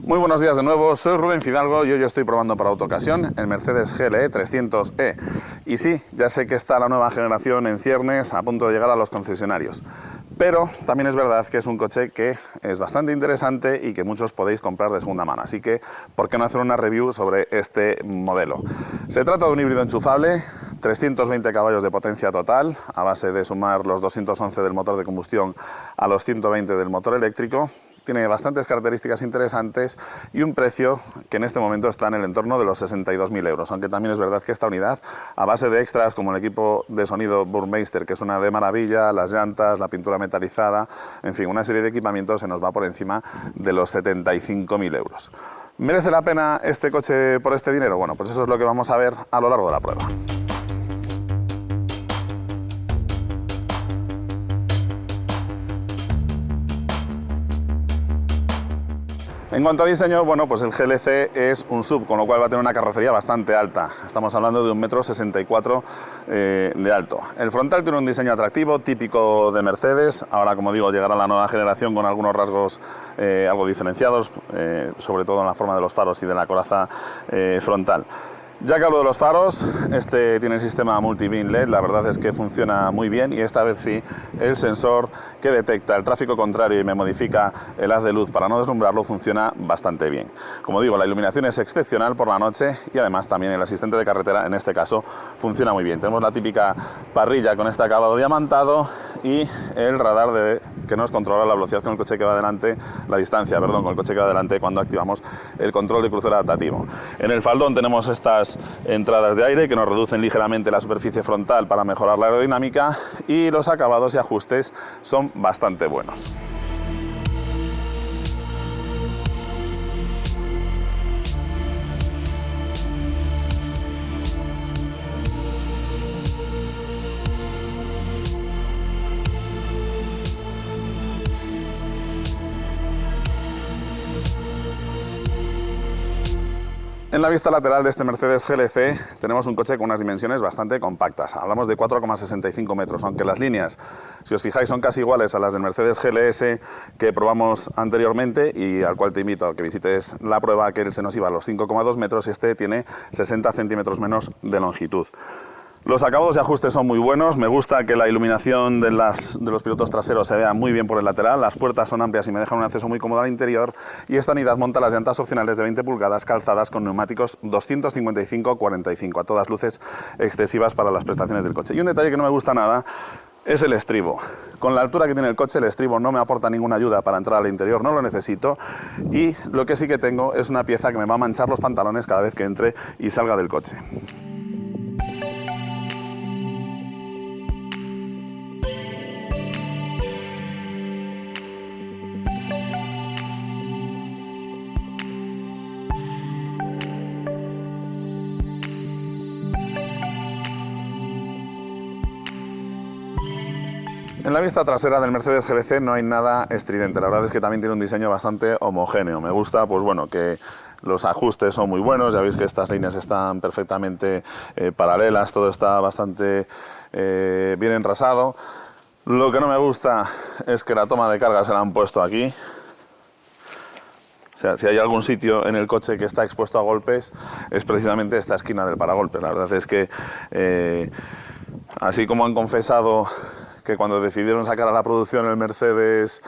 Muy buenos días de nuevo, soy Rubén Fidalgo y hoy estoy probando para Autocasión el Mercedes GLE 300e. Y sí, ya sé que está la nueva generación en ciernes a punto de llegar a los concesionarios. Pero también es verdad que es un coche que es bastante interesante y que muchos podéis comprar de segunda mano. Así que, ¿por qué no hacer una review sobre este modelo? Se trata de un híbrido enchufable, 320 caballos de potencia total, a base de sumar los 211 del motor de combustión a los 120 del motor eléctrico. Tiene bastantes características interesantes y un precio que en este momento está en el entorno de los 62.000 euros, aunque también es verdad que esta unidad, a base de extras como el equipo de sonido Burmeister, que suena de maravilla, las llantas, la pintura metalizada, en fin, una serie de equipamientos, se nos va por encima de los 75.000 euros. ¿Merece la pena este coche por este dinero? Bueno, pues eso es lo que vamos a ver a lo largo de la prueba. En cuanto a diseño, bueno, pues el GLC es un SUV, con lo cual va a tener una carrocería bastante alta. Estamos hablando de 1,64 m de alto. El frontal tiene un diseño atractivo, típico de Mercedes. Ahora, como digo, llegará la nueva generación con algunos rasgos algo diferenciados, sobre todo en la forma de los faros y de la coraza frontal. Ya que hablo de los faros, este tiene el sistema multi-beam LED, la verdad es que funciona muy bien y esta vez sí, el sensor que detecta el tráfico contrario y me modifica el haz de luz para no deslumbrarlo funciona bastante bien. Como digo, la iluminación es excepcional por la noche y además también el asistente de carretera, en este caso, funciona muy bien. Tenemos la típica parrilla con este acabado diamantado y el radar que nos controla la velocidad con el coche que va adelante, la distancia, perdón, con el coche que va adelante cuando activamos el control de crucero adaptativo. En el faldón tenemos estas entradas de aire que nos reducen ligeramente la superficie frontal para mejorar la aerodinámica y los acabados y ajustes son bastante buenos. En la vista lateral de este Mercedes GLC tenemos un coche con unas dimensiones bastante compactas. Hablamos de 4,65 metros, aunque las líneas, si os fijáis, son casi iguales a las del Mercedes GLS que probamos anteriormente y al cual te invito a que visites la prueba, que él se nos iba a los 5,2 metros y este tiene 60 centímetros menos de longitud. Los acabados y ajustes son muy buenos, me gusta que la iluminación de los pilotos traseros se vea muy bien por el lateral, las puertas son amplias y me dejan un acceso muy cómodo al interior y esta unidad monta las llantas opcionales de 20 pulgadas calzadas con neumáticos 255-45, a todas luces excesivas para las prestaciones del coche. Y un detalle que no me gusta nada es el estribo. Con la altura que tiene el coche, el estribo no me aporta ninguna ayuda para entrar al interior, no lo necesito y lo que sí que tengo es una pieza que me va a manchar los pantalones cada vez que entre y salga del coche. En la vista trasera del Mercedes GLC no hay nada estridente, la verdad es que también tiene un diseño bastante homogéneo. Me gusta, pues bueno, que los ajustes son muy buenos, ya veis que estas líneas están perfectamente paralelas, todo está bastante bien enrasado. Lo que no me gusta es que la toma de carga se la han puesto aquí. O sea, si hay algún sitio en el coche que está expuesto a golpes, es precisamente esta esquina del paragolpes. La verdad es que, así como han confesado que cuando decidieron sacar a la producción el Mercedes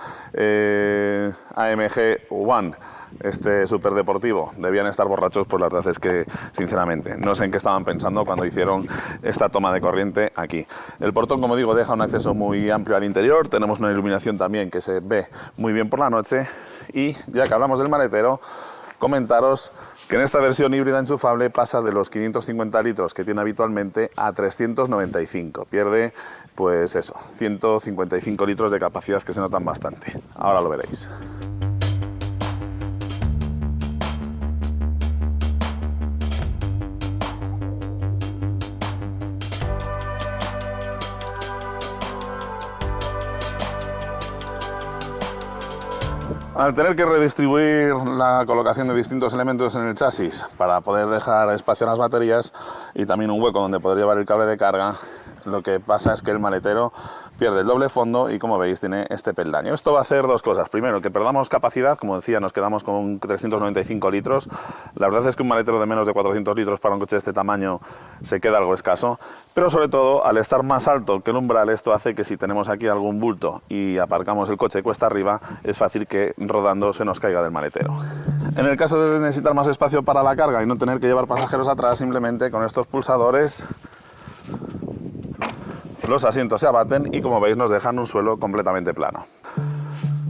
AMG One, este superdeportivo, debían estar borrachos, pues la verdad es que, sinceramente, no sé en qué estaban pensando cuando hicieron esta toma de corriente aquí. El portón, como digo, deja un acceso muy amplio al interior, tenemos una iluminación también que se ve muy bien por la noche y, ya que hablamos del maletero, comentaros que en esta versión híbrida enchufable pasa de los 550 litros que tiene habitualmente a 395. Pierde, pues eso, 155 litros de capacidad, que se notan bastante. Ahora lo veréis. Al tener que redistribuir la colocación de distintos elementos en el chasis para poder dejar espacio a las baterías, y también un hueco donde podría llevar el cable de carga. Lo que pasa es que el maletero pierde el doble fondo y, como veis, tiene este peldaño. Esto va a hacer dos cosas. Primero, que perdamos capacidad. Como decía, nos quedamos con 395 litros. La verdad es que un maletero de menos de 400 litros para un coche de este tamaño se queda algo escaso. Pero sobre todo, al estar más alto que el umbral, esto hace que si tenemos aquí algún bulto y aparcamos el coche cuesta arriba, es fácil que rodando se nos caiga del maletero. En el caso de necesitar más espacio para la carga y no tener que llevar pasajeros atrás, simplemente con estos pulsadores los asientos se abaten y, como veis, nos dejan un suelo completamente plano.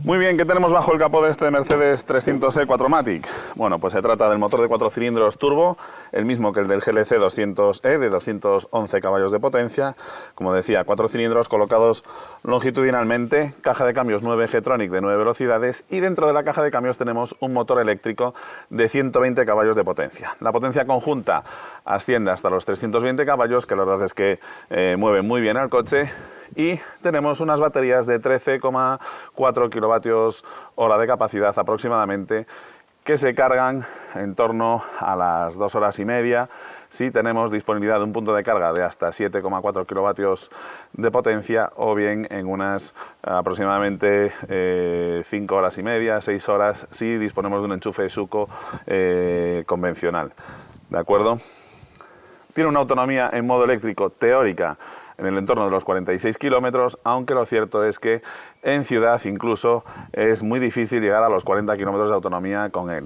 Muy bien, ¿qué tenemos bajo el capó de este Mercedes 300e 4MATIC? Bueno, pues se trata del motor de 4 cilindros turbo, el mismo que el del GLC 200e de 211 caballos de potencia. Como decía, 4 cilindros colocados longitudinalmente, caja de cambios 9 G-Tronic de 9 velocidades y dentro de la caja de cambios tenemos un motor eléctrico de 120 caballos de potencia. La potencia conjunta asciende hasta los 320 caballos, que la verdad es que mueve muy bien al coche. Y tenemos unas baterías de 13,4 kilovatios hora de capacidad aproximadamente, que se cargan en torno a las 2 horas y media si tenemos disponibilidad de un punto de carga de hasta 7,4 kilovatios de potencia, o bien en unas aproximadamente 5 horas y media, 6 horas si disponemos de un enchufe Suco convencional. ¿De acuerdo? Tiene una autonomía en modo eléctrico teórica en el entorno de los 46 kilómetros, aunque lo cierto es que en ciudad incluso es muy difícil llegar a los 40 kilómetros de autonomía con él.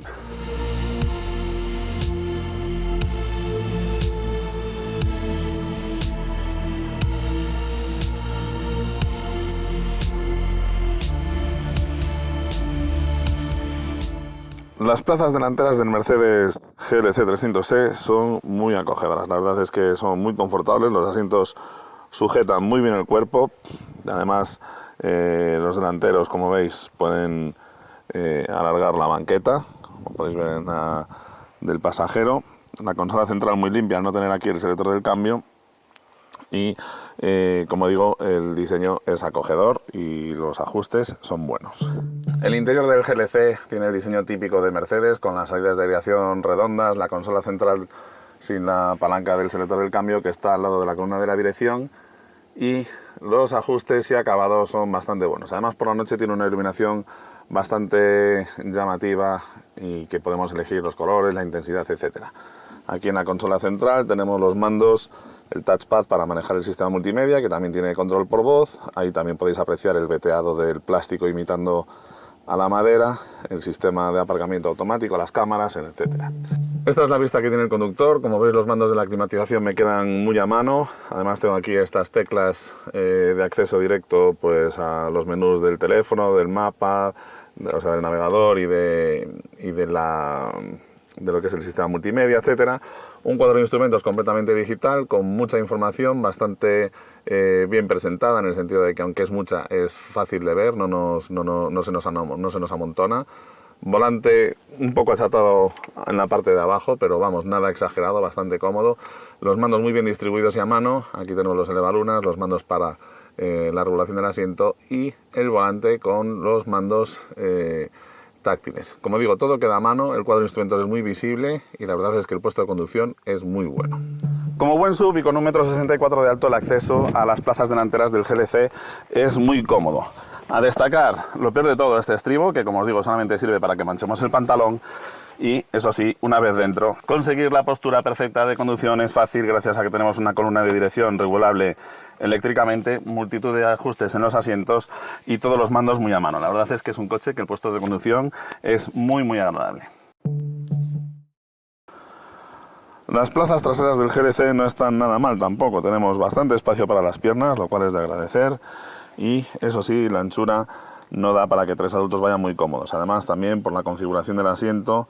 Las plazas delanteras del Mercedes GLC 300e son muy acogedoras. La verdad es que son muy confortables, los asientos sujetan muy bien el cuerpo. Además, los delanteros, como veis, pueden alargar la banqueta, como podéis ver en la del pasajero. La consola central muy limpia, al no tener aquí el selector del cambio. Y, como digo, el diseño es acogedor y los ajustes son buenos. El interior del GLC tiene el diseño típico de Mercedes, con las salidas de aireación redondas, la consola central sin la palanca del selector del cambio, que está al lado de la columna de la dirección, y los ajustes y acabados son bastante buenos. Además, por la noche tiene una iluminación bastante llamativa y que podemos elegir los colores, la intensidad, etc. Aquí en la consola central tenemos los mandos, el touchpad para manejar el sistema multimedia, que también tiene control por voz. Ahí también podéis apreciar el veteado del plástico imitando a la madera, el sistema de aparcamiento automático, las cámaras, etc. Esta es la vista que tiene el conductor. Como veis, los mandos de la climatización me quedan muy a mano. Además, tengo aquí estas teclas de acceso directo pues a los menús del teléfono, del mapa, o sea, del navegador y de lo que es el sistema multimedia, etc. Un cuadro de instrumentos completamente digital, con mucha información, bastante bien presentada, en el sentido de que, aunque es mucha, es fácil de ver, no se nos amontona. Volante un poco achatado en la parte de abajo, pero vamos, nada exagerado, bastante cómodo. Los mandos muy bien distribuidos y a mano. Aquí tenemos los elevalunas, los mandos para la regulación del asiento y el volante con los mandos táctiles. Como digo, todo queda a mano, el cuadro de instrumentos es muy visible y la verdad es que el puesto de conducción es muy bueno. Como buen SUV y con 1,64 m de alto, el acceso a las plazas delanteras del GLC es muy cómodo. A destacar, lo peor de todo, este estribo, que, como os digo, solamente sirve para que manchemos el pantalón. Y, eso sí, una vez dentro, conseguir la postura perfecta de conducción es fácil gracias a que tenemos una columna de dirección regulable eléctricamente, multitud de ajustes en los asientos y todos los mandos muy a mano. La verdad es que es un coche que el puesto de conducción es muy agradable. Las plazas traseras del GLC no están nada mal tampoco. Tenemos bastante espacio para las piernas, lo cual es de agradecer. Y, eso sí, la anchura no da para que 3 adultos vayan muy cómodos. Además, también por la configuración del asiento,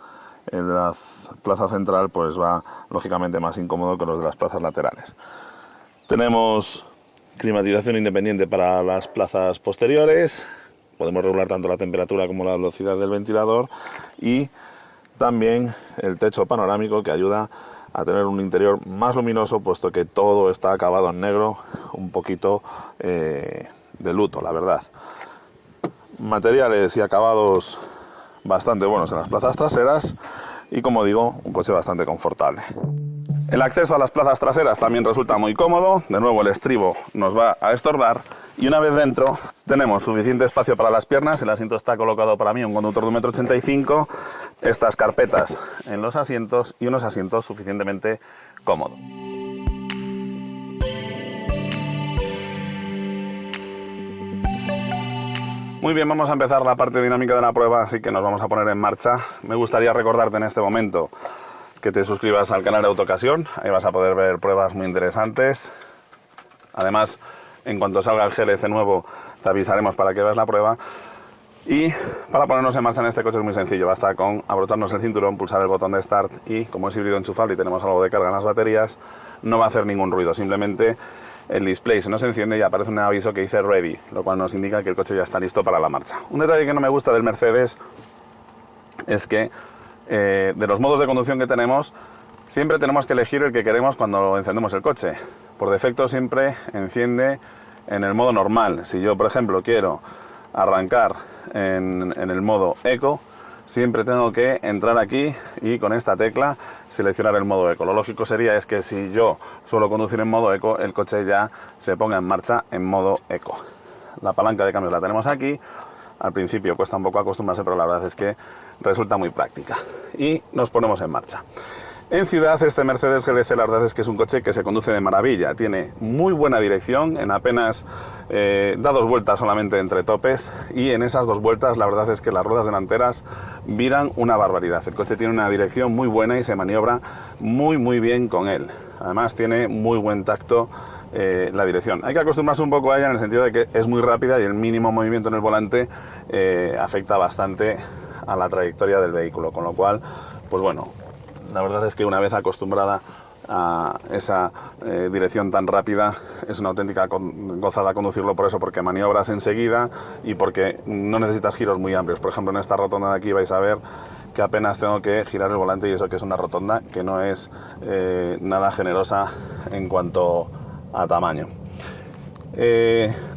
el de la plaza central pues va lógicamente más incómodo que los de las plazas laterales. Tenemos climatización independiente para las plazas posteriores. Podemos regular tanto la temperatura como la velocidad del ventilador. Y también el techo panorámico, que ayuda a tener un interior más luminoso, puesto que todo está acabado en negro, un poquito de luto, la verdad. Materiales y acabados bastante buenos en las plazas traseras y, como digo, un coche bastante confortable. El acceso a las plazas traseras también resulta muy cómodo, de nuevo el estribo nos va a estorbar y una vez dentro tenemos suficiente espacio para las piernas, el asiento está colocado para mí un conductor de 1,85 m, estas carpetas en los asientos y unos asientos suficientemente cómodos. Muy bien, vamos a empezar la parte dinámica de la prueba, así que nos vamos a poner en marcha. Me gustaría recordarte en este momento que te suscribas al canal de Autocasión, ahí vas a poder ver pruebas muy interesantes. Además, en cuanto salga el GLC nuevo, te avisaremos para que veas la prueba. Y para ponernos en marcha en este coche es muy sencillo, basta con abrocharnos el cinturón, pulsar el botón de Start y, como es híbrido enchufable y tenemos algo de carga en las baterías, no va a hacer ningún ruido, simplemente el display se nos enciende y aparece un aviso que dice Ready, lo cual nos indica que el coche ya está listo para la marcha. Un detalle que no me gusta del Mercedes es que de los modos de conducción que tenemos, siempre tenemos que elegir el que queremos cuando encendemos el coche. Por defecto siempre enciende en el modo normal. Si yo, por ejemplo, quiero arrancar en el modo Eco, siempre tengo que entrar aquí y con esta tecla seleccionar el modo Eco. Lo lógico sería es que si yo suelo conducir en modo Eco, el coche ya se ponga en marcha en modo Eco. La palanca de cambios la tenemos aquí. Al principio cuesta un poco acostumbrarse, pero la verdad es que resulta muy práctica. Y nos ponemos en marcha. En ciudad, este Mercedes GLC la verdad es que es un coche que se conduce de maravilla. Tiene muy buena dirección, en apenas da 2 vueltas solamente entre topes, y en esas 2 vueltas la verdad es que las ruedas delanteras viran una barbaridad. El coche tiene una dirección muy buena y se maniobra muy bien con él. Además tiene muy buen tacto la dirección. Hay que acostumbrarse un poco a ella en el sentido de que es muy rápida y el mínimo movimiento en el volante afecta bastante a la trayectoria del vehículo, con lo cual, pues bueno, la verdad es que una vez acostumbrada a esa dirección tan rápida, es una auténtica gozada conducirlo por eso, porque maniobras enseguida y porque no necesitas giros muy amplios. Por ejemplo, en esta rotonda de aquí vais a ver que apenas tengo que girar el volante, y eso que es una rotonda que no es nada generosa en cuanto a tamaño.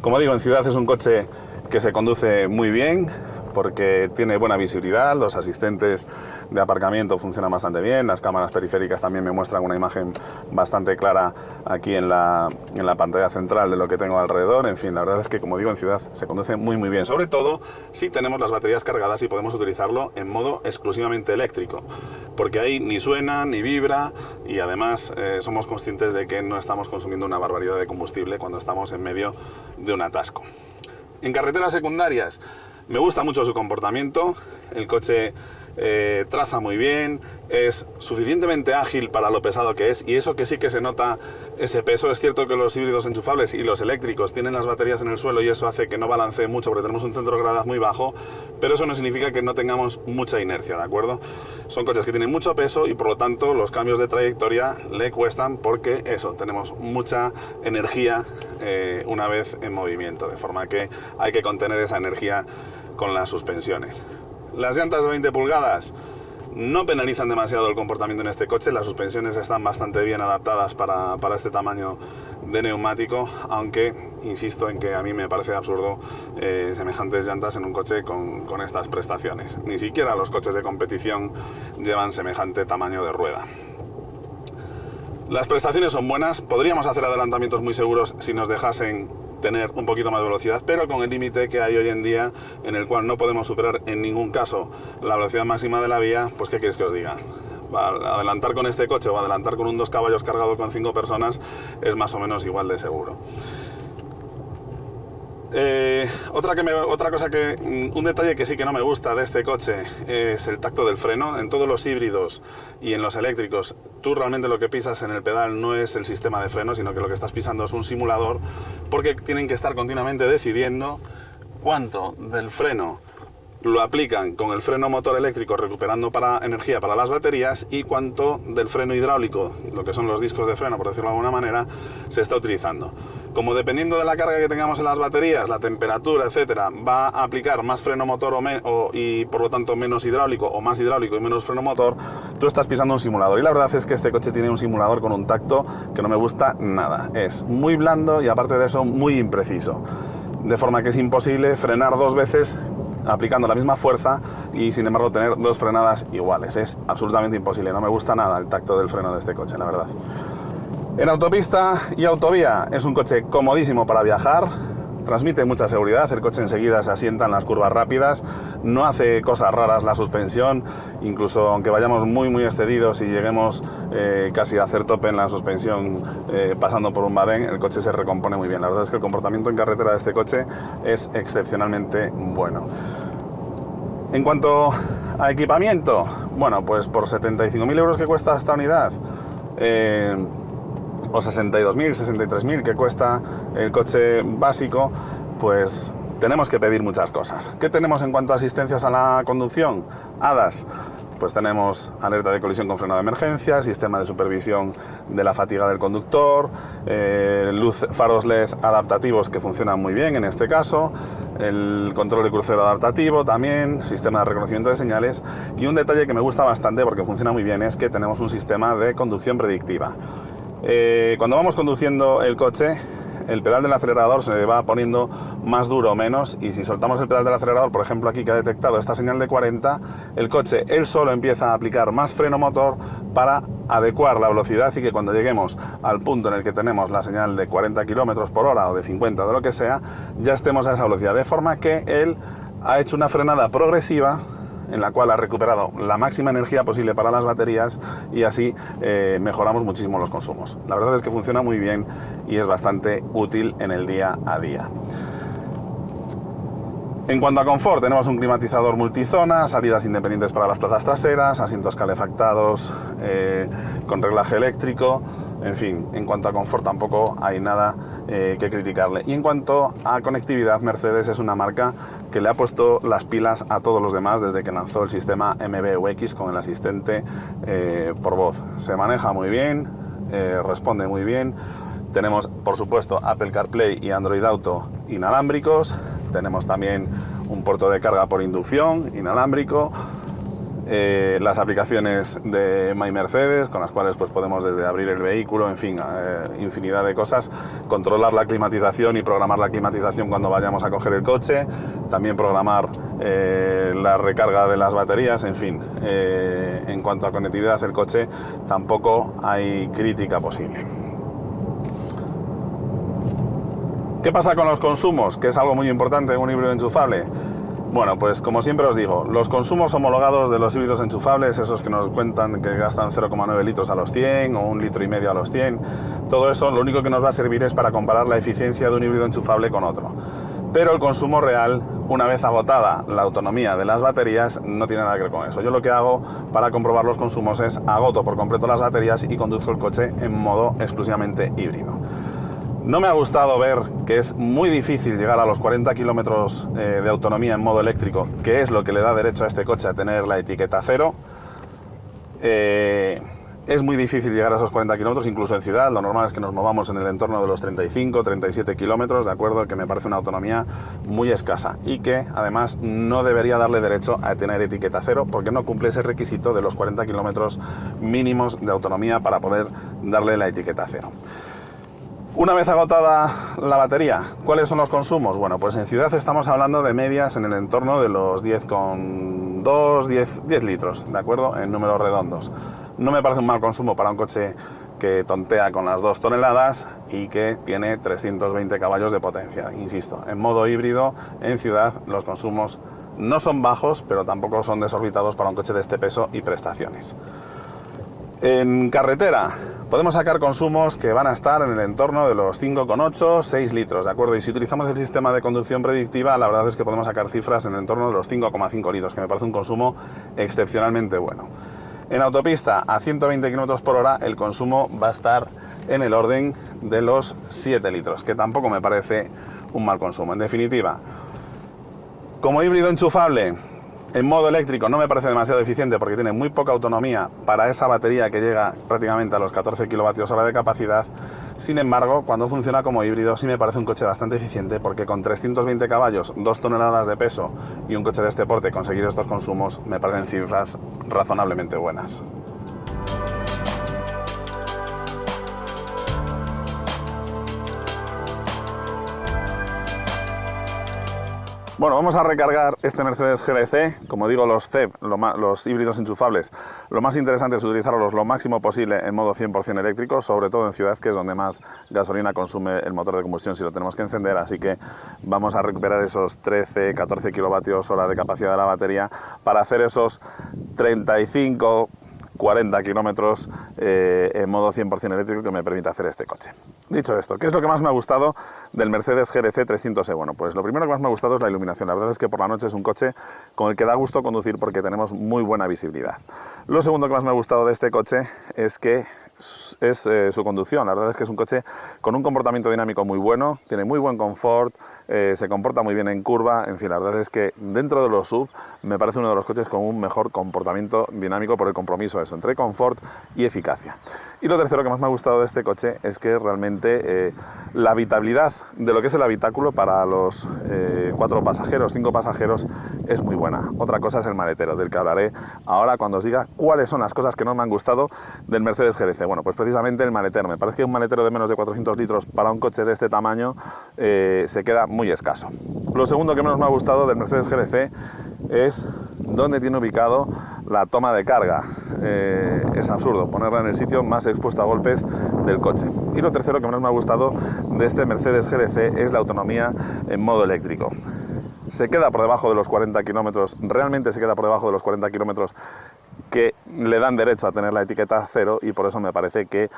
Como digo, en ciudad es un coche que se conduce muy bien porque tiene buena visibilidad, los asistentes de aparcamiento funcionan bastante bien, las cámaras periféricas también me muestran una imagen bastante clara aquí en la pantalla central de lo que tengo alrededor. En fin, la verdad es que, como digo, en ciudad se conduce muy bien, sobre todo si tenemos las baterías cargadas y podemos utilizarlo en modo exclusivamente eléctrico, porque ahí ni suena ni vibra y además somos conscientes de que no estamos consumiendo una barbaridad de combustible cuando estamos en medio de un atasco. En carreteras secundarias me gusta mucho su comportamiento, el coche traza muy bien, es suficientemente ágil para lo pesado que es, y eso que sí que se nota ese peso. Es cierto que los híbridos enchufables y los eléctricos tienen las baterías en el suelo y eso hace que no balancee mucho porque tenemos un centro de gravedad muy bajo, pero eso no significa que no tengamos mucha inercia, ¿de acuerdo? Son coches que tienen mucho peso y por lo tanto los cambios de trayectoria le cuestan porque eso, tenemos mucha energía una vez en movimiento, de forma que hay que contener esa energía con las suspensiones. Las llantas de 20 pulgadas no penalizan demasiado el comportamiento en este coche, las suspensiones están bastante bien adaptadas para este tamaño de neumático, aunque insisto en que a mí me parece absurdo semejantes llantas en un coche con estas prestaciones. Ni siquiera los coches de competición llevan semejante tamaño de rueda. Las prestaciones son buenas, podríamos hacer adelantamientos muy seguros si nos dejasen tener un poquito más de velocidad, pero con el límite que hay hoy en día, en el cual no podemos superar en ningún caso la velocidad máxima de la vía, pues ¿qué queréis que os diga? Adelantar con este coche o adelantar con un 2 caballos cargado con 5 personas es más o menos igual de seguro. Un detalle que sí que no me gusta de este coche es el tacto del freno. En todos los híbridos y en los eléctricos, tú realmente lo que pisas en el pedal no es el sistema de freno, sino que lo que estás pisando es un simulador, porque tienen que estar continuamente decidiendo cuánto del freno lo aplican con el freno motor eléctrico recuperando energía para las baterías y cuánto del freno hidráulico, lo que son los discos de freno por decirlo de alguna manera, se está utilizando. Como dependiendo de la carga que tengamos en las baterías, la temperatura, etcétera, va a aplicar más freno motor y por lo tanto menos hidráulico, o más hidráulico y menos freno motor, tú estás pisando un simulador. Y la verdad es que este coche tiene un simulador con un tacto que no me gusta nada. Es muy blando y aparte de eso muy impreciso. De forma que es imposible frenar 2 veces aplicando la misma fuerza y sin embargo tener dos frenadas iguales. Es absolutamente imposible, no me gusta nada el tacto del freno de este coche, la verdad. En autopista y autovía es un coche comodísimo para viajar, transmite mucha seguridad, el coche enseguida se asienta en las curvas rápidas, no hace cosas raras la suspensión, incluso aunque vayamos muy excedidos y lleguemos casi a hacer tope en la suspensión pasando por un badén, el coche se recompone muy bien. La verdad es que el comportamiento en carretera de este coche es excepcionalmente bueno. En cuanto a equipamiento, bueno, pues por 75.000 euros que cuesta esta unidad, o 62.000, 63.000 que cuesta el coche básico, pues tenemos que pedir muchas cosas. ¿Qué tenemos en cuanto a asistencias a la conducción? ADAS. Pues tenemos alerta de colisión con freno de emergencia, sistema de supervisión de la fatiga del conductor, faros LED adaptativos que funcionan muy bien en este caso, el control de crucero adaptativo también, sistema de reconocimiento de señales, y un detalle que me gusta bastante porque funciona muy bien es que tenemos un sistema de conducción predictiva. Cuando vamos conduciendo el coche, el pedal del acelerador se va poniendo más duro o menos, y si soltamos el pedal del acelerador, por ejemplo aquí que ha detectado esta señal de 40, el coche él solo empieza a aplicar más freno motor para adecuar la velocidad y que cuando lleguemos al punto en el que tenemos la señal de 40 km por hora o de 50 o de lo que sea, ya estemos a esa velocidad, de forma que él ha hecho una frenada progresiva en la cual ha recuperado la máxima energía posible para las baterías y así mejoramos muchísimo los consumos. La verdad es que funciona muy bien y es bastante útil en el día a día. En cuanto a confort, tenemos un climatizador multizona, salidas independientes para las plazas traseras, asientos calefactados con reglaje eléctrico. En fin, en cuanto a confort tampoco hay nada que criticarle. Y en cuanto a conectividad, Mercedes es una marca que le ha puesto las pilas a todos los demás desde que lanzó el sistema MBUX con el asistente por voz. Se maneja muy bien, responde muy bien. Tenemos, por supuesto, Apple CarPlay y Android Auto inalámbricos. Tenemos también un puerto de carga por inducción inalámbrico. Las aplicaciones de My Mercedes, con las cuales pues podemos desde abrir el vehículo, en fin, infinidad de cosas, controlar la climatización y programar la climatización cuando vayamos a coger el coche, también programar la recarga de las baterías, en fin, en cuanto a conectividad el coche tampoco hay crítica posible. ¿Qué pasa con los consumos? Que es algo muy importante en un híbrido enchufable. Bueno, pues como siempre os digo, los consumos homologados de los híbridos enchufables, esos que nos cuentan que gastan 0,9 litros a los 100 o 1,5 litros a los 100, todo eso lo único que nos va a servir es para comparar la eficiencia de un híbrido enchufable con otro. Pero el consumo real, una vez agotada la autonomía de las baterías, no tiene nada que ver con eso. Yo lo que hago para comprobar los consumos es agoto por completo las baterías y conduzco el coche en modo exclusivamente híbrido. No me ha gustado ver que es muy difícil llegar a los 40 kilómetros de autonomía en modo eléctrico, que es lo que le da derecho a este coche a tener la etiqueta 0. Es muy difícil llegar a esos 40 kilómetros, incluso en ciudad. Lo normal es que nos movamos en el entorno de los 35, 37 kilómetros, ¿de acuerdo? Que me parece una autonomía muy escasa y que además no debería darle derecho a tener etiqueta 0 porque no cumple ese requisito de los 40 kilómetros mínimos de autonomía para poder darle la etiqueta 0. Una vez agotada la batería, ¿cuáles son los consumos? Bueno, pues en ciudad estamos hablando de medias en el entorno de los 10,2, 10 litros, ¿de acuerdo? En números redondos. No me parece un mal consumo para un coche que tontea con las 2 toneladas y que tiene 320 caballos de potencia. Insisto, en modo híbrido, en ciudad, los consumos no son bajos, pero tampoco son desorbitados para un coche de este peso y prestaciones. En carretera podemos sacar consumos que van a estar en el entorno de los 5,8, 6 litros, ¿de acuerdo? Y si utilizamos el sistema de conducción predictiva, la verdad es que podemos sacar cifras en el entorno de los 5,5 litros, que me parece un consumo excepcionalmente bueno. En autopista a 120 km por hora el consumo va a estar en el orden de los 7 litros, que tampoco me parece un mal consumo. En definitiva, como híbrido enchufable, en modo eléctrico no me parece demasiado eficiente porque tiene muy poca autonomía para esa batería que llega prácticamente a los 14 kWh de capacidad. Sin embargo, cuando funciona como híbrido sí me parece un coche bastante eficiente porque con 320 caballos, 2 toneladas de peso y un coche de este porte conseguir estos consumos me parecen cifras razonablemente buenas. Bueno, vamos a recargar este Mercedes GLC. Como digo, los FEV, los híbridos enchufables, lo más interesante es utilizarlos lo máximo posible en modo 100% eléctrico, sobre todo en ciudad, que es donde más gasolina consume el motor de combustión si lo tenemos que encender, así que vamos a recuperar esos 13-14 kilovatios hora de capacidad de la batería para hacer esos 35-40 kilómetros en modo 100% eléctrico que me permite hacer este coche. Dicho esto, ¿qué es lo que más me ha gustado del Mercedes GLC 300e? Bueno, pues lo primero que más me ha gustado es la iluminación. La verdad es que por la noche es un coche con el que da gusto conducir porque tenemos muy buena visibilidad. Lo segundo que más me ha gustado de este coche es que su conducción. La verdad es que es un coche con un comportamiento dinámico muy bueno, tiene muy buen confort, se comporta muy bien en curva. En fin, la verdad es que dentro de los SUV me parece uno de los coches con un mejor comportamiento dinámico por el compromiso eso, entre confort y eficacia. Y lo tercero que más me ha gustado de este coche es que realmente la habitabilidad de lo que es el habitáculo para los 4 pasajeros, 5 pasajeros es muy buena. Otra cosa es el maletero, del que hablaré ahora cuando os diga cuáles son las cosas que no me han gustado del Mercedes GLC. Bueno, pues precisamente el maletero. Me parece que un maletero de menos de 400 litros para un coche de este tamaño se queda muy escaso. Lo segundo que menos me ha gustado del Mercedes GLC es dónde tiene ubicado la toma de carga. Es absurdo ponerla en el sitio más expuesto a golpes del coche. Y lo tercero que menos me ha gustado de este Mercedes GLC es la autonomía en modo eléctrico. Se queda por debajo de los 40 kilómetros, realmente se queda por debajo de los 40 kilómetros que le dan derecho a tener la etiqueta 0, y por eso me parece que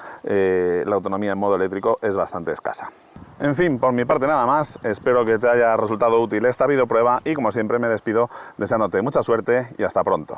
la autonomía en modo eléctrico es bastante escasa. En fin, por mi parte nada más. Espero que te haya resultado útil esta videoprueba y como siempre me despido deseándote mucha suerte y hasta pronto.